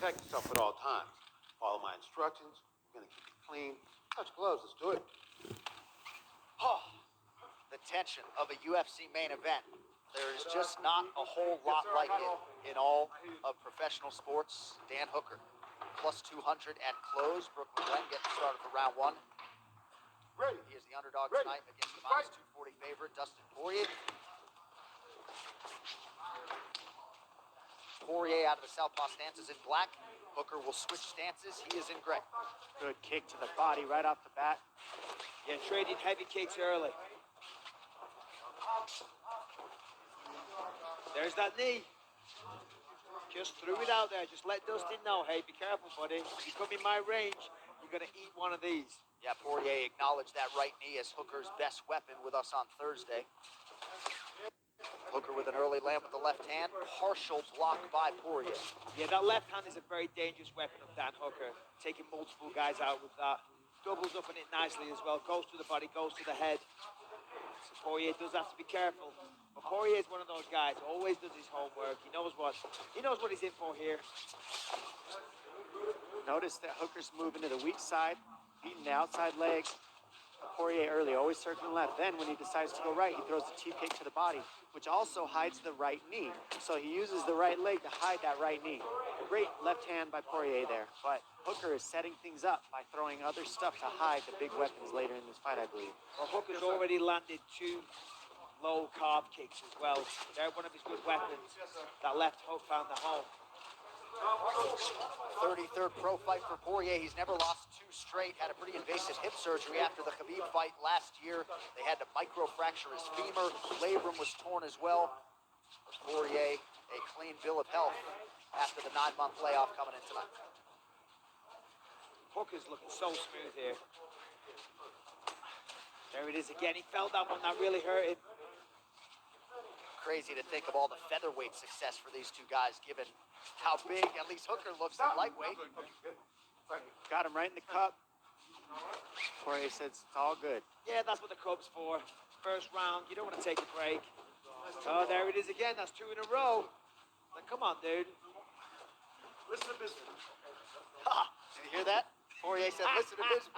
Protect yourself at all times. Follow my instructions. I'm gonna keep it clean. Touch gloves. Let's do it. Oh, the tension of a UFC main event. There is just not a whole lot like it in all of professional sports. Dan Hooker, plus 200 at close. Brooke McGlenn getting started for round one. He is the underdog tonight against the minus 240 favorite, Dustin Poirier. Poirier out of the southpaw stances in black. Hooker will switch stances. He is in gray. Good kick to the body right off the bat. Yeah, trading heavy kicks early. There's that knee. Just threw it out there. Just let Dustin know, hey, be careful, buddy. If you come in my range, you're going to eat one of these. Yeah, Poirier acknowledged that right knee as Hooker's best weapon with us on Thursday. Hooker with an early land with the left hand. Partial block by Poirier. Yeah, that left hand is a very dangerous weapon of Dan Hooker. Taking multiple guys out with that. Doubles up on it nicely as well. Goes to the body, goes to the head. So Poirier does have to be careful. But Poirier is one of those guys, always does his homework. He knows what he's in for here. Notice that Hooker's moving to the weak side, beating the outside leg. Poirier early, always circling left. Then when he decides to go right, he throws the cheap kick to the body, which also hides the right knee. So he uses the right leg to hide that right knee. Great left hand by Poirier there. But Hooker is setting things up by throwing other stuff to hide the big weapons later in this fight, I believe. Well, Hooker's already landed 2 low carb kicks as well. They're one of his good weapons. That left hook found the home. 33rd pro fight for Poirier. He's never lost 2 straight. Had a pretty invasive hip surgery after the Khabib fight last year. They had to microfracture his femur. Labrum was torn as well. Poirier, a clean bill of health after the 9-month layoff coming in tonight. Hooker's looking so smooth here. There it is again. He felt that one. That really hurt him. Crazy to think of all the featherweight success for these two guys, given how big at least Hooker looks at lightweight. Got him right in the cup. Poirier says it's all good. Yeah, that's what the cup's for. First round, you don't want to take a break. Oh, there it is again. That's 2 in a row. Like, come on, dude. Listen to business. Ha! Did you hear that? Poirier said, listen to business.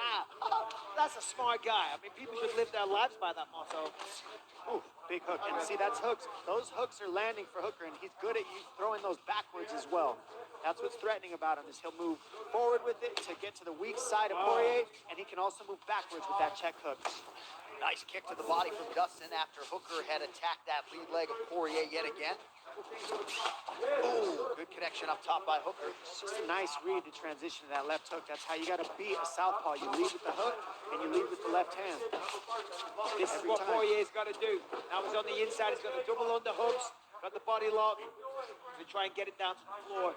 That's a smart guy. I mean, people should live their lives by that motto. Ooh, big hook. And see, that's hooks. Those hooks are landing for Hooker, and he's good at throwing those backwards as well. That's what's threatening about him, is he'll move forward with it to get to the weak side of Poirier, and he can also move backwards with that check hook. Nice kick to the body from Dustin after Hooker had attacked that lead leg of Poirier yet again. Ooh, good connection up top by Hooker. It's just a nice read to transition to that left hook. That's how you got to beat a southpaw. You lead with the hook, and you lead with the left hand. This is what Poirier's got to do. Now he's on the inside. He's got the double underhooks, got the body lock to try and get it down to the floor.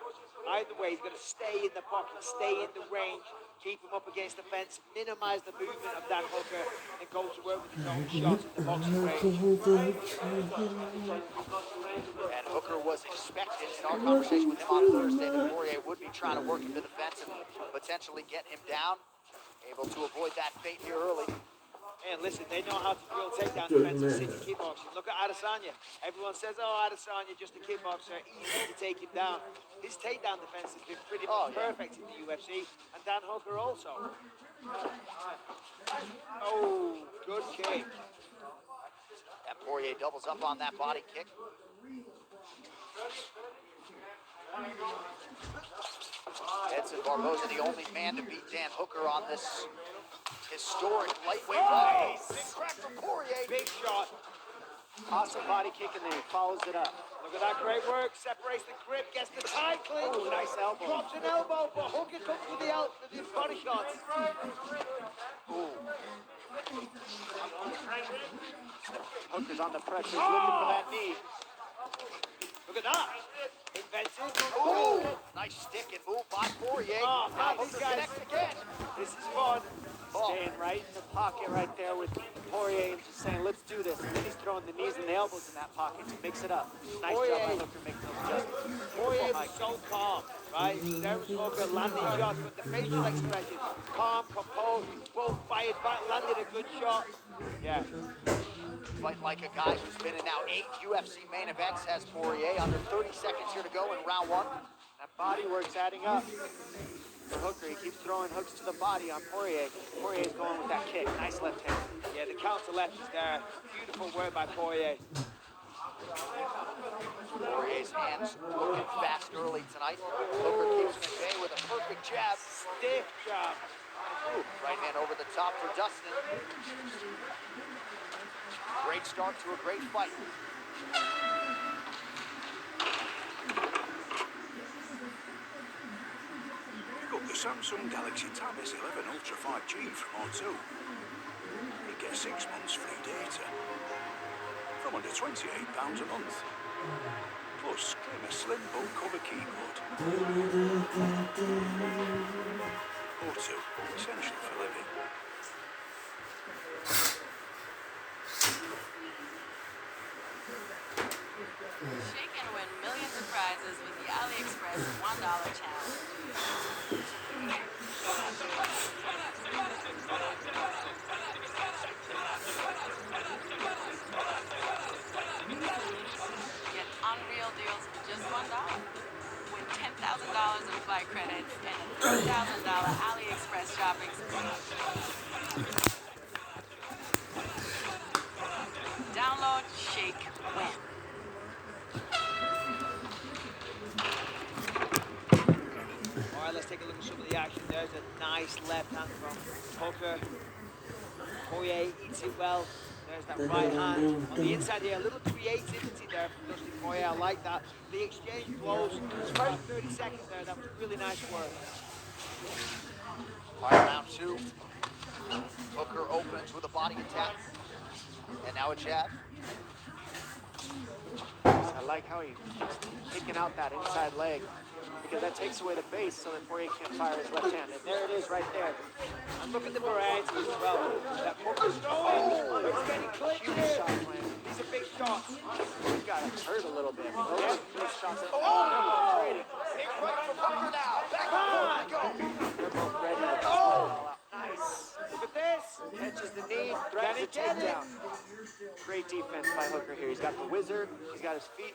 Either way, he's going to stay in the pocket, stay in the range, keep him up against the fence, minimize the movement of Dan Hooker, and go to work with his own shots in the boxing range. And Hooker was expected in our conversation with him on Thursday that Poirier would be trying to work him to the fence and potentially get him down. Able to avoid that fate here early. And listen, they know how to drill takedown defense in city kickboxing. Look at Adesanya. Everyone says, oh, Adesanya, just a kickboxer, easy to take him down. His takedown defense has been pretty perfect in the UFC, and Dan Hooker also. Oh, good kick. And Poirier doubles up on that body kick. Edson Barboza, the only man to beat Dan Hooker on this historic lightweight fight. Big crack from Poirier. Big shot. Awesome body kick, and then he follows it up. Look at that great work. Separates the grip, gets the tie clinch. Oh, nice elbow. Drops an elbow, but Hooker comes with the body shots. Ooh. Hooker's on the pressure. He's looking for that knee. Look at that. Inventive. Ooh. Nice stick and move by Poirier. Oh, Now these Hooker guys. connects again. This is fun. Staying right in the pocket right there with Poirier and just saying, let's do this. And then he's throwing the knees and the elbows in that pocket to mix it up. Nice job by Hooker making those adjustments. Poirier was so calm, right? There was Hooker landing shots, but the facial expression, calm, composed, both fired back, landed a good shot. Yeah. Fighting like a guy who's been in now 8 UFC main events has Poirier. Under 30 seconds here to go in round 1. That body work's adding up. For Hooker, he keeps throwing hooks to the body on Poirier. Poirier's going with that kick. Nice left hand. Yeah, the counter left is there. Beautiful work by Poirier. Poirier's hands looking fast early tonight. Hooker keeps him at bay with a perfect jab. Stiff jab. Ooh, right hand over the top for Dustin. Great start to a great fight. Pick up the Samsung Galaxy Tab S11 Ultra 5G from O2. You get 6 months free data from under £28 a month. Plus, claim a slim book cover keyboard. O2, essential for living. Shake and win millions of prizes with the AliExpress $1 challenge. Get unreal deals for just $1. Win $10,000 in flight credits and a $3,000 AliExpress shopping spree. Download, shake, win. All right, let's take a look at some of the action. There's a nice left hand from Hooker. Poirier eats it well. There's that right hand. On the inside here, a little creativity there from Dustin Poirier. I like that. The exchange flows. It's about 30 seconds there. That was really nice work. All right, round two. Hooker opens with a body attack. And now a jab. I like how he's kicking out that inside leg because that takes away the base so that Poirier can't fire his left hand. And there it is right there. And look at the variety as well. That Hooker's throwing. It's getting clipped Huge here. shot plan. These are big shots. He got hurt a little bit. Those Yeah. big shots. Oh! Trading. Big right from Hooker now. Back and forth we go. They're both ready to go. Oh! Nice. Look at this. Catches the knee, threatens the takedown. Great defense by Hooker here. He's got the wizard. He's got his feet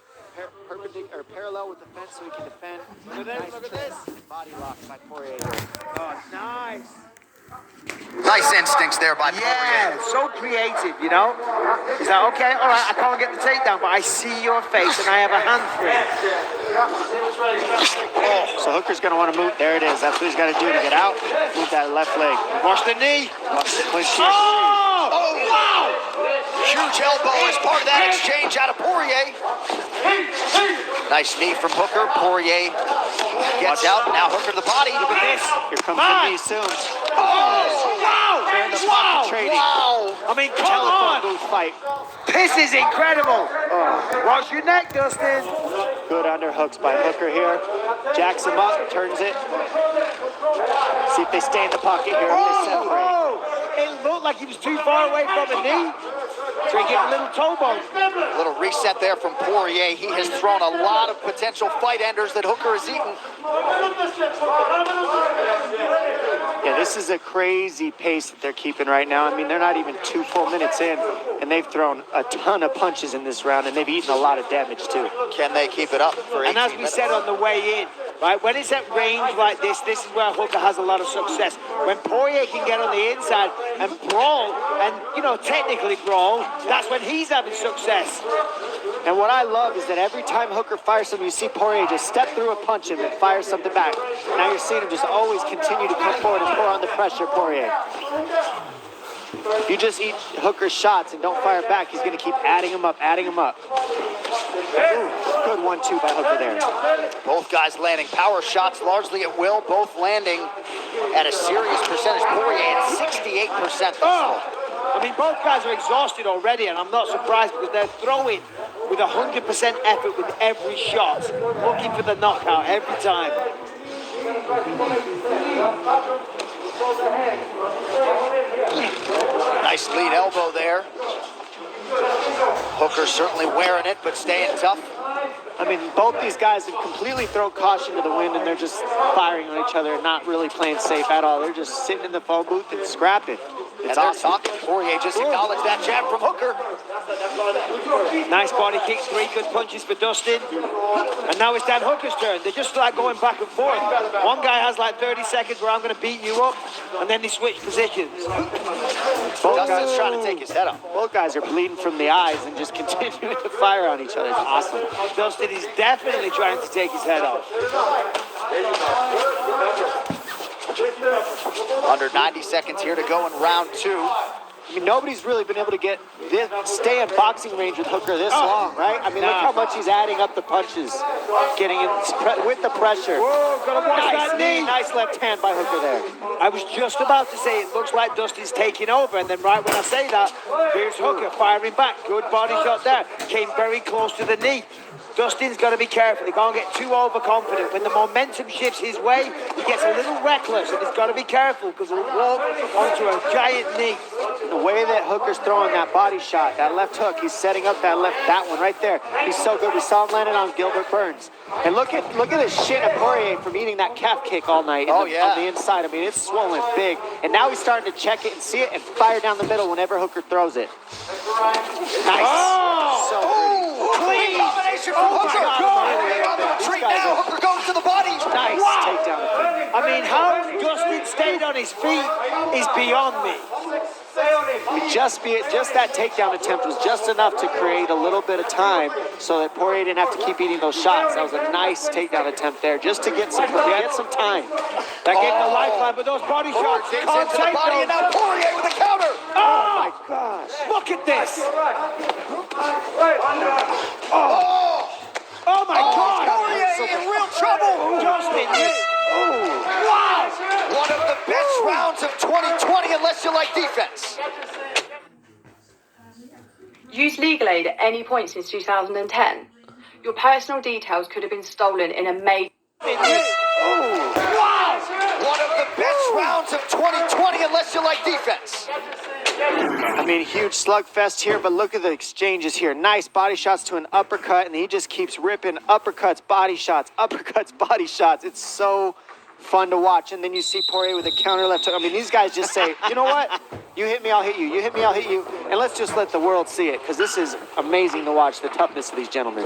perpendicular or parallel with the fence so he can defend. Look at this, Nice look at trick. this. Body lock by Poirier. Oh, nice. Nice instincts there by Yeah, so creative, you know? He's like, okay, all right, I can't get the takedown, but I see your face and I have a hand for it. So Hooker's going to want to move. There it is. That's what he's got to do to get out. Move that left leg. Watch the knee. Watch the clinch here. Oh, wow! Huge elbow as part of that exchange out of Poirier. Nice knee from Hooker. Poirier gets out. Now Hooker to the body. Look at this. Here comes the knee soon. Oh, wow! They're in the pocket trading. Wow! I mean, come Telephone on. booth fight. This is incredible. Watch your neck, Dustin. Good underhooks by Hooker here. Jacks him up, turns it. See if they stay in the pocket here. If they separate. It looked like he was too far away from the knee. So he gave a little toe bone. A little reset there from Poirier. He has thrown a lot of potential fight enders that Hooker has eaten. Yeah, this is a crazy pace that they're keeping right now. I mean, they're not even 2 full minutes in, and they've thrown a ton of punches in this round, and they've eaten a lot of damage too. Can they keep it up for 18 And as we minutes? said on the way in, right, when it's at range like this is where Hooker has a lot of success. When Poirier can get on the inside and brawl, and, you know, technically brawl, that's when he's having success. And what I love is that every time Hooker fires something, you see Poirier just step through and punch him and fire something back. Now you're seeing him just always continue to come forward and pour on the pressure, Poirier. If you just eat Hooker's shots and don't fire back, he's going to keep adding them up, adding them up. Ooh, good 1-2 by Hooker there. Both guys landing power shots largely at will, both landing at a serious percentage. Poirier at 68%. I mean, both guys are exhausted already, and I'm not surprised because they're throwing with 100% effort with every shot, looking for the knockout every time. Nice lead elbow there. Hooker certainly wearing it, but staying tough. I mean, both these guys have completely thrown caution to the wind, and they're just firing on each other and not really playing safe at all. They're just sitting in the phone booth and scrapping. And they're talking. Poirier just acknowledged that jab from Hooker. Nice body kick, 3 good punches for Dustin. And now it's Dan Hooker's turn. They're just like going back and forth. One guy has like 30 seconds where I'm going to beat you up, and then they switch positions. Dustin's trying to take his head off. Both guys are bleeding from the eyes and just continuing to fire on each other. It's awesome. Dustin is definitely trying to take his head off. Under 90 seconds here to go in round 2. I mean, nobody's really been able to stay in boxing range with Hooker this long, right? I mean, look how much he's adding up the punches, getting in with the pressure. Whoa, gotta watch that knee. Nice left hand by Hooker there. I was just about to say it looks like Dustin's taking over, and then right when I say that, here's Hooker firing back. Good body shot there. Came very close to the knee. Dustin's got to be careful. He can't get too overconfident. When the momentum shifts his way, he gets a little reckless, and he's got to be careful because he'll walk onto a giant knee. The way that Hooker's throwing that body shot, that left hook, he's setting up that one right there. He's so good. We saw him landing on Gilbert Burns. And look at the shin of Poirier from eating that calf kick all night on the inside. I mean, it's swollen big. And now he's starting to check it and see it and fire down the middle whenever Hooker throws it. Nice. Oh! So Clean combination from Hooker. On the retreat now. Hooker goes to the body. Nice takedown. I mean, how Dustin stayed on his feet is beyond me. Just that takedown attempt was just enough to create a little bit of time so that Poirier didn't have to keep eating those shots. That was a nice takedown attempt there, just to get some time. That gave him a lifeline, but those body shots Digs can't into the take body, and those. now Poirier with a counter. Oh my gosh! Look at this! Oh my God! Poirier in real trouble. Dustin, Wow! One of the best rounds of 2020, unless you like defense. Used legal aid at any point since 2010. Your personal details could have been stolen in a major... Wow! One of the best rounds of 2020, unless you like defense. I mean, huge slugfest here, but look at the exchanges here. Nice body shots to an uppercut, and he just keeps ripping uppercuts, body shots, uppercuts, body shots. It's so fun to watch. And then you see Poirier with a counter left hook. I mean, these guys just say, you know what? You hit me, I'll hit you. You hit me, I'll hit you. And let's just let the world see it, because this is amazing to watch, the toughness of these gentlemen.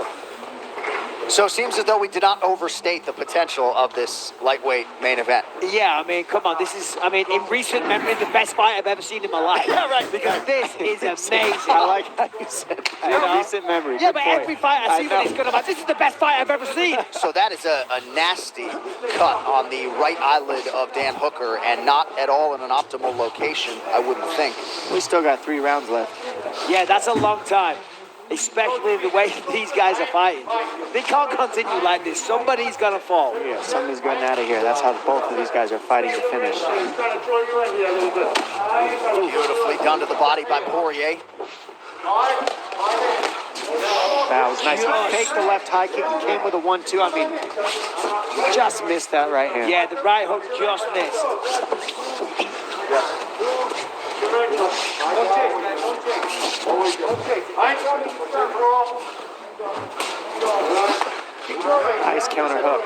So it seems as though we did not overstate the potential of this lightweight main event. Yeah, I mean, come on. This is, I mean, in recent memory, the best fight I've ever seen in my life. Yeah, right. Because this is amazing. I like how you said that. You know? Recent memory. Yeah, Good but point. every fight I see with this good about, this is the best fight I've ever seen. So that is a nasty cut on the right eyelid of Dan Hooker, and not at all in an optimal location, I wouldn't think. We still got 3 rounds left. Yeah, that's a long time. Especially the way these guys are fighting. They can't continue like this. Somebody's gonna fall. Yeah, somebody's getting out of here. That's how both of these guys are fighting to finish. Beautifully done to the body by Poirier. That was nice. He faked the left high kick and came with a 1-2. I mean, just missed that right hand. Yeah, the right hook just missed. Nice counter hook.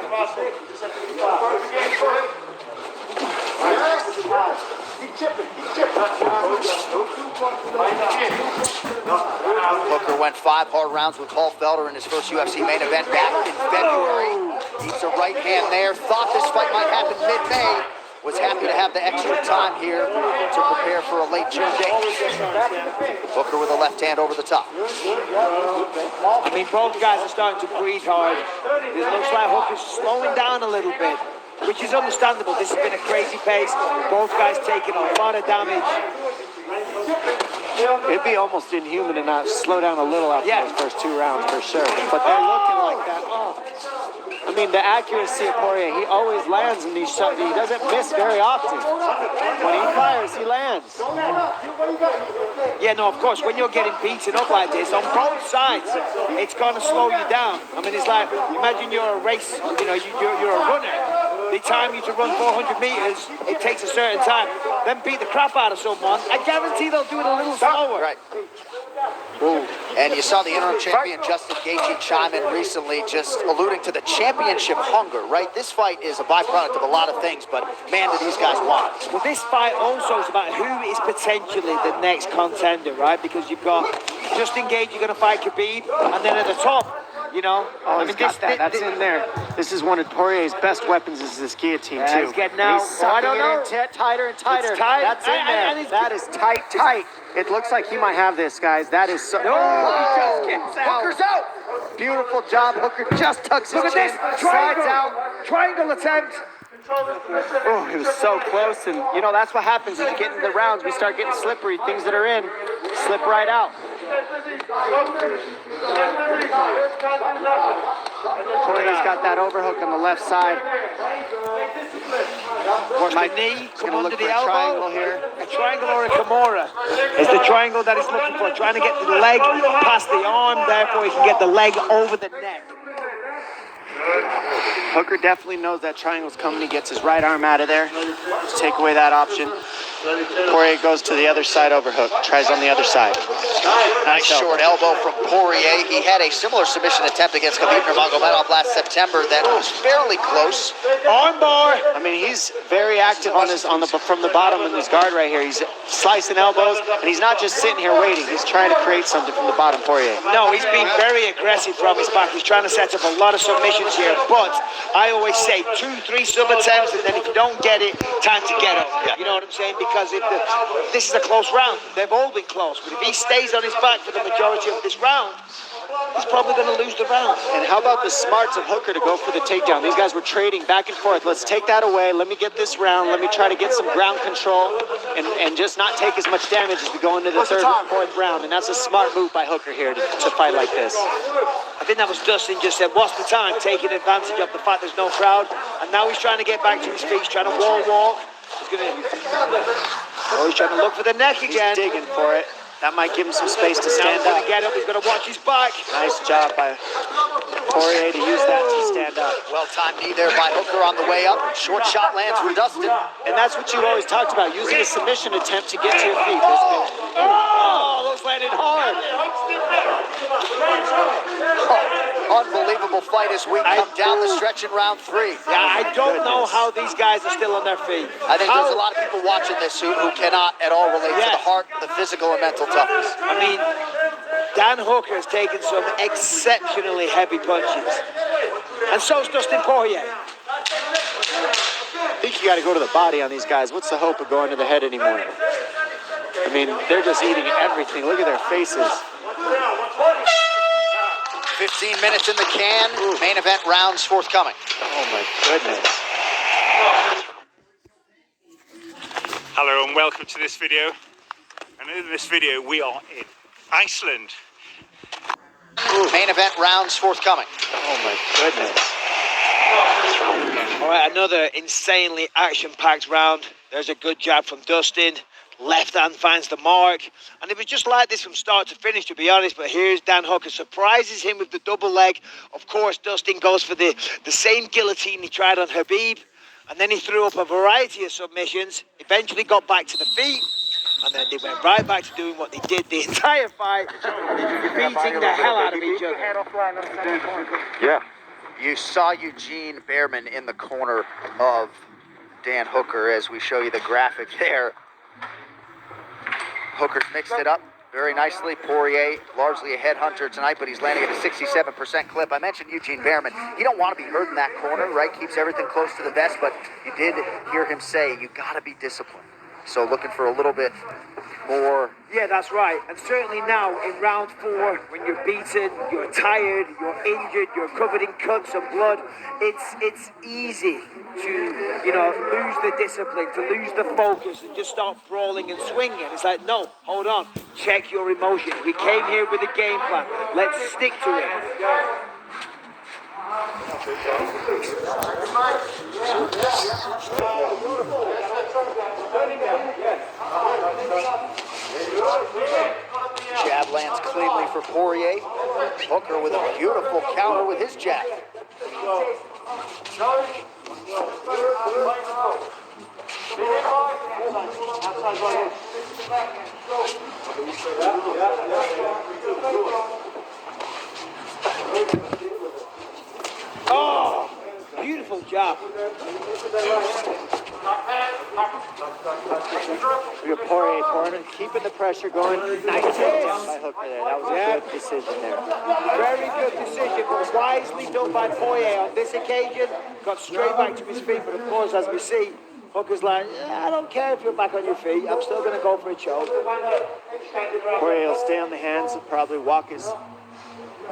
Hooker went 5 hard rounds with Paul Felder in his first UFC main event back in February. Eats a right hand there. Thought this fight might happen mid-May. Was happy to have the extra time here to prepare for a late June date. Hooker with a left hand over the top. I mean, both guys are starting to breathe hard. It looks like Hooker's slowing down a little bit, which is understandable. This has been a crazy pace. Both guys taking a lot of damage. It'd be almost inhuman to not slow down a little after those first 2 rounds for sure. But they're looking like that. I mean, the accuracy of Poirier, he always lands in these shots. He doesn't miss very often. When he fires, he lands. Yeah, no, of course, when you're getting beaten up like this on both sides, it's going to slow you down. I mean, it's like, imagine you're a race, you know, you're a runner. They time you to run 400 meters, it takes a certain time. Then beat the crap out of someone. I guarantee they'll do it a little slower. Right. Ooh. And you saw the interim champion, Justin Gaethje, chime in recently, just alluding to the championship hunger, right? This fight is a byproduct of a lot of things, but man, do these guys want it. Well, this fight also is about who is potentially the next contender, right? Because you've got Justin Gaethje going to fight Khabib, and then at the top, you know. Oh, he's got that. That's in there. This is one of Poirier's best weapons is this guillotine, too. He's getting out. He's sucking I don't know. it in tighter and tighter. It's tight. That's in there. And That is tight, tight. It looks like he might have this, guys. That is so... No, he just gets out. Hooker's out. Beautiful job. Hooker just tucks his Look at chin, this. slides Triangle. out. Triangle attempt. Oh, it was so close, and you know that's what happens as you get into the rounds. We start getting slippery. Things that are in slip right out. Poirier's got that overhook on the left side. My knee, come under the elbow. Triangle here. A triangle or a Kimura is the triangle that he's looking for. Trying to get the leg past the arm, therefore he can get the leg over the neck. Hooker definitely knows that triangle's coming. He gets his right arm out of there to take away that option. Poirier goes to the other side overhook. Tries on the other side. Nice short elbow from Poirier. He had a similar submission attempt against Khabib Nurmagomedov last September that was fairly close. Armbar. I mean, he's very active on his from the bottom in his guard right here. He's slicing elbows, and he's not just sitting here waiting. He's trying to create something from the bottom. Poirier. No, he's been very aggressive from his back. He's trying to set up a lot of submissions here. But I always say 2-3 sub attempts, and then if you don't get it, time to get up. You know what I'm saying? Because if this is a close round, they've all been close. But if he stays on his back for the majority of this round, he's probably going to lose the round. And how about the smarts of Hooker to go for the takedown? These guys were trading back and forth. Let's take that away. Let me get this round. Let me try to get some ground control and just not take as much damage as we go into the third and fourth round. And that's a smart move by Hooker here to fight like this. I think that was Dustin just said, what's the time? Taking advantage of the fact there's no crowd. And now he's trying to get back to his feet. He's trying to wall walk. He's trying to look for the neck again. He's digging for it. That might give him some space to Now stand he's going up. to get up. He's going to watch his back. Nice job by Poirier to use that to stand up. Well-timed knee there by Hooker on the way up. Short shot lands for Dustin. And that's what you always talked about, using a submission attempt to get to your feet. Oh, those landed hard. Unbelievable fight as we come down the stretch in round 3. Yeah, I don't know how these guys are still on their feet. I think there's a lot of people watching this who cannot at all relate to the heart, the physical, and mental toughness. I mean, Dan Hooker has taken some exceptionally heavy punches. And so's Dustin Poirier. I think you got to go to the body on these guys. What's the hope of going to the head anymore? I mean, they're just eating everything. Look at their faces. 15 minutes in the can. Main event rounds forthcoming. Oh, my goodness. Hello and welcome to this video. And in this video we are in Iceland. Main event rounds forthcoming. Oh, my goodness. All right, another insanely action-packed round. There's a good jab from Dustin. Left hand finds the mark. And it was just like this from start to finish, to be honest. But here's Dan Hooker. Surprises him with the double leg. Of course, Dustin goes for the same guillotine he tried on Khabib. And then he threw up a variety of submissions. Eventually got back to the feet. And then they went right back to doing what they did the entire fight. Beating the hell out of each other. Yeah. You saw Eugene Behrman in the corner of Dan Hooker as we show you the graphic there. Hooker's mixed it up very nicely. Poirier, largely a headhunter tonight, but he's landing at a 67% clip. I mentioned Eugene Behrman. You don't want to be hurt in that corner, right? Keeps everything close to the vest, but you did hear him say you got to be disciplined. So looking for a little bit more. Yeah, that's right. And certainly now in round 4, when you're beaten, you're tired, you're injured, you're covered in cuts and blood, it's easy to, lose the discipline, to lose the focus and just start brawling and swinging. It's like, no, hold on, check your emotions. We came here with a game plan. Let's stick to it. Jab lands cleanly for Poirier. Hooker with a beautiful counter with his jab. Oh, beautiful job. We got Poirier keeping the pressure going. Nice takedown by Hooker there. That was a good decision there. Very good decision, but wisely done by Poirier on this occasion. Got straight back to his feet, but of course, as we see, Hooker's like, I don't care if you're back on your feet. I'm still going to go for a choke. Poirier will stay on the hands and probably walk his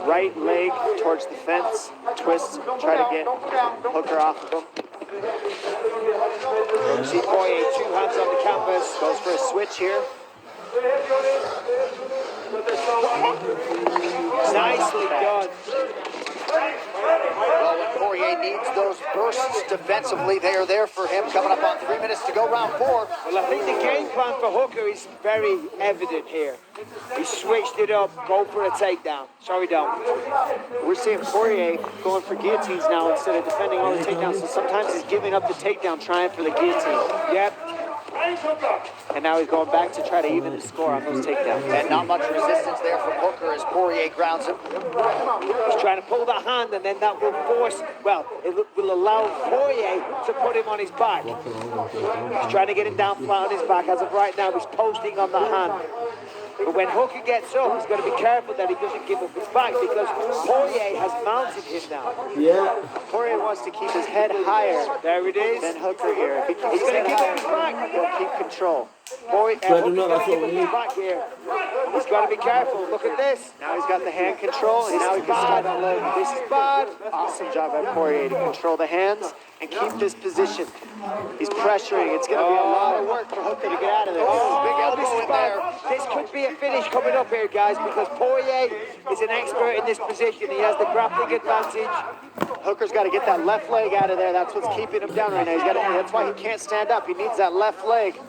right leg towards the fence, twist, try to get Hooker off of him. You see Poirier, 2 hands on the canvas. Goes for a switch here. Nicely done. Well, when Poirier needs those bursts defensively, they are there for him. Coming up on 3 minutes to go, round 4. Well, I think the game plan for Hooker is very evident here. He switched it up, go for a takedown. Sorry, don't. We're seeing Poirier going for guillotines now instead of defending all the takedowns. So sometimes he's giving up the takedown, trying for the guillotine. Yep. And now he's going back to try to even the score on those takedowns. And not much resistance there from Hooker as Poirier grounds him. He's trying to pull that hand, and then that will force, well, it will allow Poirier to put him on his back. He's trying to get him down flat on his back. As of right now, he's posting on the hand. But when Hooker gets up, he's got to be careful that he doesn't give up his back because Poirier has mounted him now. Yeah. Poirier wants to keep his head higher. There it is. Than Hooker here. If he keeps He's his going head to give up his higher, back. he'll keep control. Hooker's going to give up his back here. He's got to be careful. Look at this. Now he's got the hand control, and now he can slide that leg. This is bad. Awesome job by Poirier to control the hands and keep this position. He's pressuring. It's going to be a lot of work for Hooker to get out of this. Big This elbow is in bad. there. This could be a finish coming up here, guys, because Poirier is an expert in this position. He has the grappling advantage. Hooker's got to get that left leg out of there. That's what's keeping him down right now. That's why he can't stand up. He needs that left leg.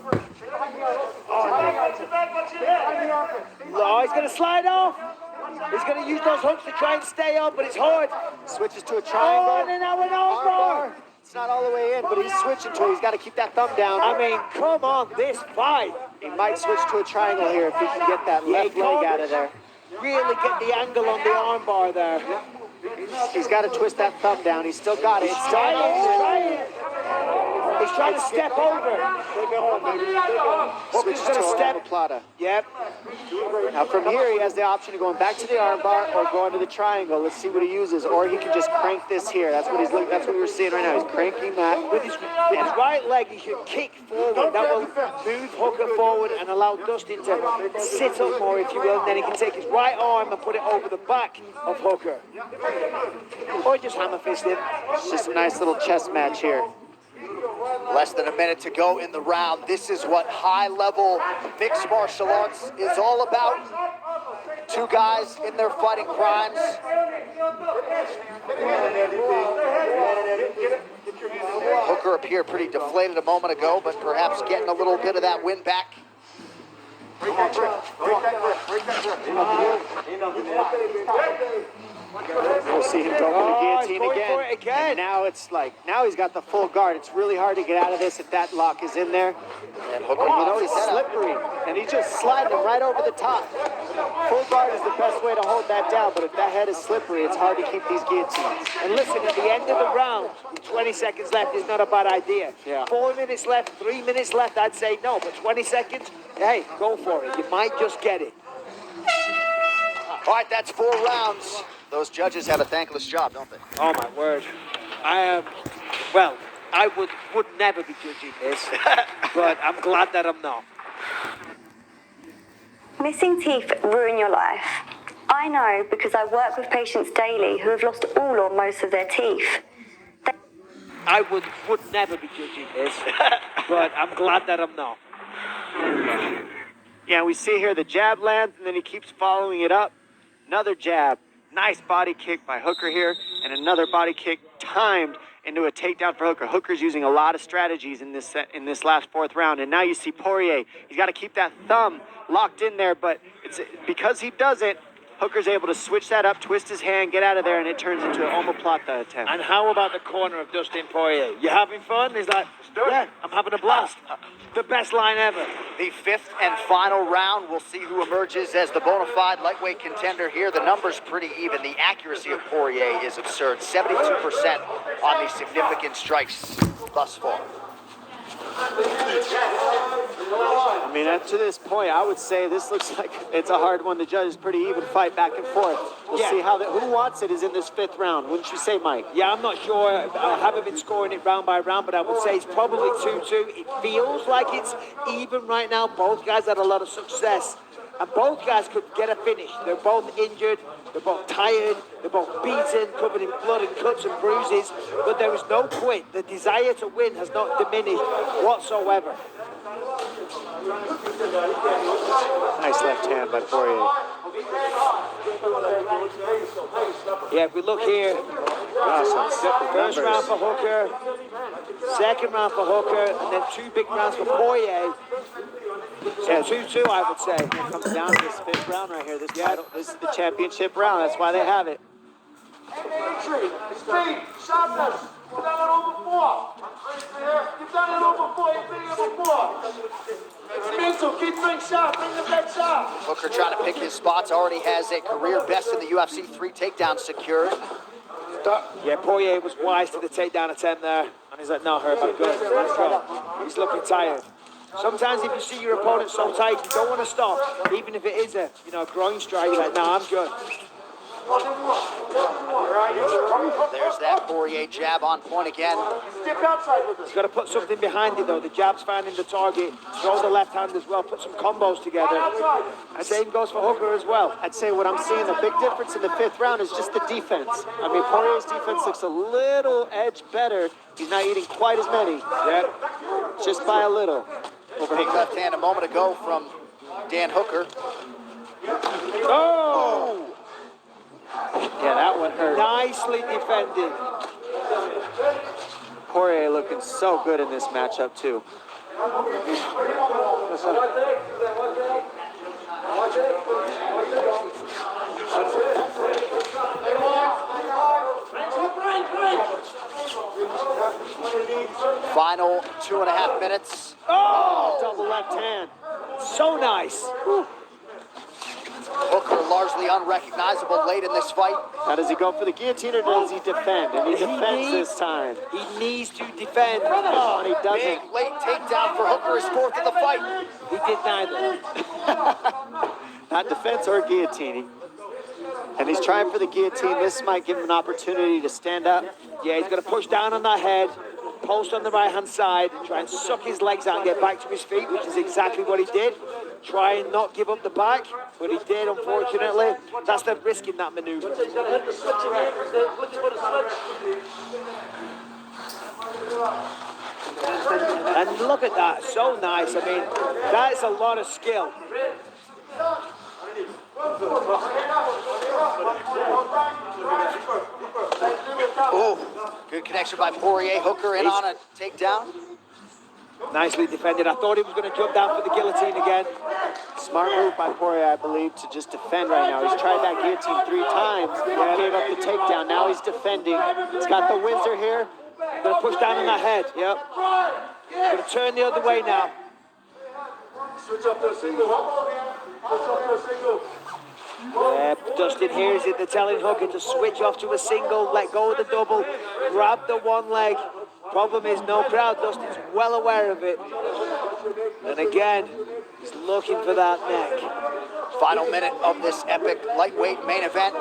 Oh, he's going to slide off. He's going to use those hooks to try and stay up, but it's hard. Switches to a triangle. Oh, and then now an armbar. It's not all the way in, but he's switching to it. He's got to keep that thumb down. I mean, come on, this fight. He might switch to a triangle here if he can get that left leg out of there. Really get the angle on the armbar there. He's got to twist that thumb down. He's still got it. It's still He's trying to step over. Switches gonna to a step. omoplata. Yep. Now from here, he has the option of going back to the armbar or going to the triangle. Let's see what he uses. Or he can just crank this here. That's what he's looking. That's what we're seeing right now. He's cranking that. With his right leg, he should kick forward. That will move Hooker forward and allow Dustin to sit up more, if you will. And then he can take his right arm and put it over the back of Hooker. Or just hammer fist him. It's just a nice little chess match here. Less than a minute to go in the round. This is what high-level mixed martial arts is all about. 2 guys in their fighting primes. Hooker appeared pretty deflated a moment ago, but perhaps getting a little bit of that win back. We'll see him go for the guillotine going for it again. And now it's like, now he's got the full guard. It's really hard to get out of this if that lock is in there. And Hooker, You know, he's slippery, and he's just sliding him right over the top. Full guard is the best way to hold that down, but if that head is slippery, it's hard to keep these guillotines. And listen, at the end of the round, 20 seconds left is not a bad idea. Yeah. 4 minutes left, 3 minutes left, I'd say no. But 20 seconds, hey, go for it. You might just get it. all right, that's 4 rounds. Those judges have a thankless job, don't they? Oh, my word. I would never be judging this, but I'm glad that I'm not. Missing teeth ruin your life. I know because I work with patients daily who have lost all or most of their teeth. I would never be judging this, but I'm glad that I'm not. Yeah, we see here the jab lands, and then he keeps following it up. Another jab. Nice body kick by Hooker here, and another body kick timed into a takedown for Hooker. Hooker's using a lot of strategies in this last 4th round, and now you see Poirier. He's got to keep that thumb locked in there, but it's because he doesn't, Hooker's able to switch that up, twist his hand, get out of there, and it turns into an omoplata attempt. And how about the corner of Dustin Poirier? You having fun? He's like, yeah, I'm having a blast. the best line ever. The fifth and final round, we'll see who emerges as the bona fide lightweight contender here. The number's pretty even. The accuracy of Poirier is absurd. 72% on the significant strikes thus far. I mean, up to this point, I would say this looks like it's a hard one to judge. It's a pretty even fight back and forth. We'll see how who wants it is in this fifth round. Wouldn't you say, Mike? Yeah, I'm not sure. I haven't been scoring it round by round, but I would say it's probably 2-2. It feels like it's even right now. Both guys had a lot of success, and both guys could get a finish. They're both injured. They're both tired. They're both beaten, covered in blood and cuts and bruises. But there is no quit. The desire to win has not diminished whatsoever. Nice left hand by Poirier. Yeah, if we look here, first round for Hooker, second round for Hooker, and then two big rounds for Poirier. So 2-2, I would say. It comes down to this fifth round right here. This is the championship round. That's why they have it. Entry, speed, sharpness. You've done it all before. You've done it all before. You've been here before. It's mental. Keep things sharp. Bring the bed sharp. Hooker trying to pick his spots. Already has a career best in the UFC. 3 takedowns secured. Yeah, Poirier was wise to the takedown attempt there. And he's like, no, Herb, I'm good. Let's go. He's looking tired. Sometimes if you see your opponent so tight, you don't want to stop. Even if it is a groin strike, you're like, no, I'm good. There's that Poirier jab on point again. He's got to put something behind it, though. The jab's finding the target. Throw the left hand as well. Put some combos together. The same goes for Hooker as well. I'd say what I'm seeing, the big difference in the fifth round is just the defense. I mean, Poirier's defense looks a little edge better. He's not eating quite as many. Yeah. Just by a little. Big left hand a moment ago from Dan Hooker. Oh! Yeah, that one hurt. Nicely defended. Poirier looking so good in this matchup, too. Final 2.5 minutes. Oh! Double left hand. So nice. Whew. Hooker largely unrecognizable late in this fight. Now, does he go for the guillotine or does he defend? And he defends this time. He needs to defend. Oh, and he doesn't. Big late takedown for Hooker, his fourth of the fight. He did neither. Not defense or guillotine. And he's trying for the guillotine. This might give him an opportunity to stand up. Yeah, he's going to push down on that head, post on the right-hand side, and try and suck his legs out and get back to his feet, which is exactly what he did. Try and not give up the back, but he did, unfortunately. That's the risk in that maneuver. And look at that, so nice. I mean, that's a lot of skill. Oh, good connection by Poirier. Hooker in on a takedown. Nicely defended. I thought he was going to jump down for the guillotine again. Smart move by Poirier, I believe, to just defend right now. He's tried that guillotine 3 times. Gave up the takedown. Now he's defending. He's got the Windsor here. Going to push down on that head. Yep. Going to turn the other way now. Switch up to a single. Switch up to a single. Yeah, Dustin hears it. They're telling Hooker to switch off to a single, let go of the double, grab the one leg. Problem is, no crowd. Dustin's well aware of it. And again, he's looking for that neck. Final minute of this epic lightweight main event.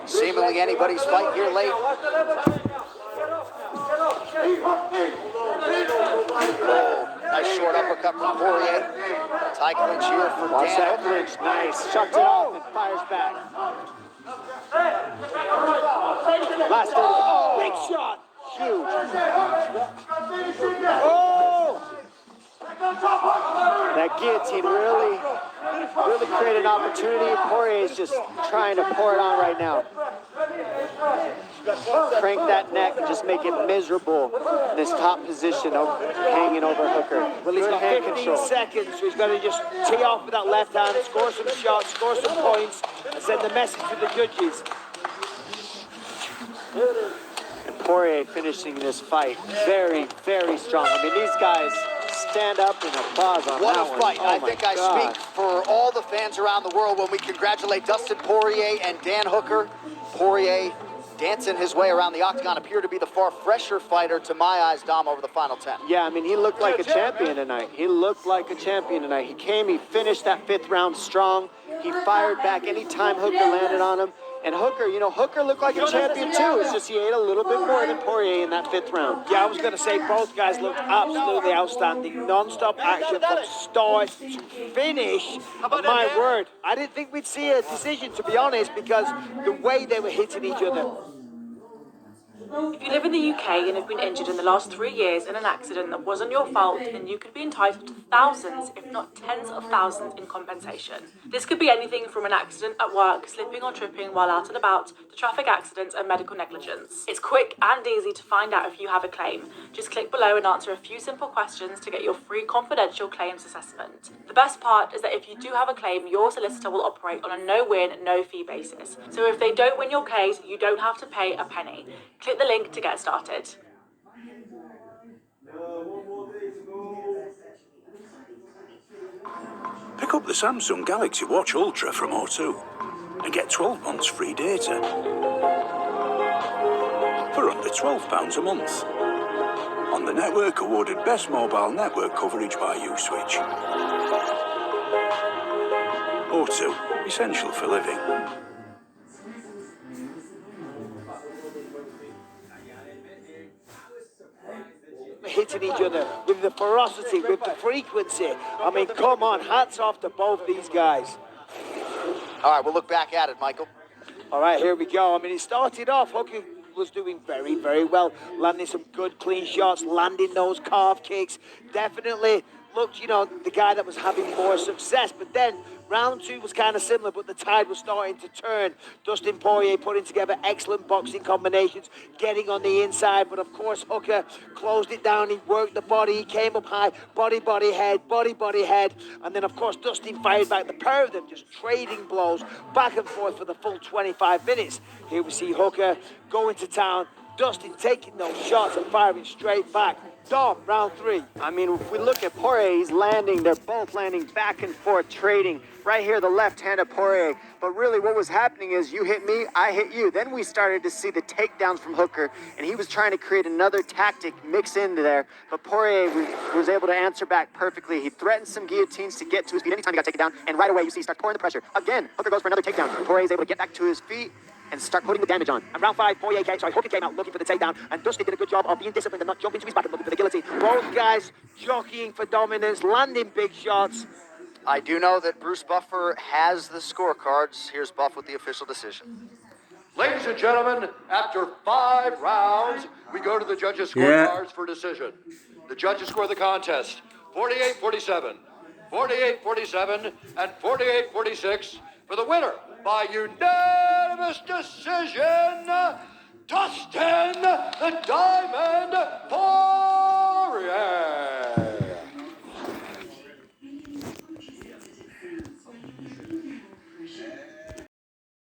Seemingly anybody's fight here late. Oh, nice short uppercut from Poirier. Tie clinch here for Dan Hooker. Nice. Shucked it off and fires back. Last Big shot. huge. Oh! That guillotine really created an opportunity. Poirier is just trying to pour it on right now. Crank that neck and just make it miserable in this top position of hanging over Hooker. Well, he's Good got hand 15 control. seconds, so he's got to just tee off with that left hand, score some shots, score some points, and send the message to the judges. And Poirier finishing this fight very, very strong. I mean, these guys stand up and applause on What that a one. fight. Oh I my think I God. speak for all the fans around the world when we congratulate Dustin Poirier and Dan Hooker. Poirier dancing his way around the octagon, appeared to be the far fresher fighter to my eyes, Dom, over the final 10. Yeah, I mean, he looked like a champion tonight. He looked like a champion tonight. He came, he finished that 5th round strong. He fired back any time Hooker landed on him. And Hooker, you know, Hooker looked like a champion too. It's just he ate a little bit more than Poirier in that 5th round. Yeah, I was going to say both guys looked absolutely outstanding. Non-stop action from start to finish. But my word, I didn't think we'd see a decision, to be honest, because the way they were hitting each other. If you live in the UK and have been injured in the last 3 years in an accident that wasn't your fault, then you could be entitled to thousands, if not tens of thousands, in compensation. This could be anything from an accident at work, slipping or tripping while out and about, to traffic accidents and medical negligence. It's quick and easy to find out if you have a claim. Just click below and answer a few simple questions to get your free confidential claims assessment. The best part is that if you do have a claim, your solicitor will operate on a no-win, no-fee basis. So if they don't win your case, you don't have to pay a penny. Click the link to get started. Pick up the Samsung Galaxy Watch Ultra from O2 and get 12 months free data for under £12 a month on the network awarded Best Mobile Network Coverage by Uswitch. O2, essential for living. Hitting each other with the ferocity, with the frequency. I mean, come on, hats off to both these guys. All right, we'll look back at it, Michael. All right, here we go. I mean, it started off, Hooker was doing very, very well, landing some good clean shots, landing those calf kicks. Definitely looked, you know, the guy that was having more success. But then round 2 was kind of similar, but the tide was starting to turn. Dustin Poirier putting together excellent boxing combinations, getting on the inside. But of course, Hooker closed it down. He worked the body. He came up high. Body, body, head. Body, body, head. And then, of course, Dustin fired back. The pair of them just trading blows back and forth for the full 25 minutes. Here we see Hooker going to town. Dustin taking those shots and firing straight back. Dom, round 3. I mean, if we look at Poirier, he's landing. They're both landing back and forth, trading. Right here, the left hand of Poirier. But really, what was happening is you hit me, I hit you. Then we started to see the takedowns from Hooker, and he was trying to create another tactic mix into there. But Poirier was able to answer back perfectly. He threatened some guillotines to get to his feet anytime he got taken down, and right away, you see he starts pouring the pressure. Again, Hooker goes for another takedown. Poirier's able to get back to his feet and start putting the damage on. And round 5, Hooker came out looking for the takedown, and Dustin did a good job of being disciplined and not jumping to his back and looking for the guillotine. Both guys jockeying for dominance, landing big shots. I do know that Bruce Buffer has the scorecards. Here's Buff with the official decision. Ladies and gentlemen, after 5 rounds, we go to the judges' scorecards for decision. The judges score the contest 48-47, 48-47, and 48-46 for the winner by unanimous decision, Dustin the Diamond Poirier.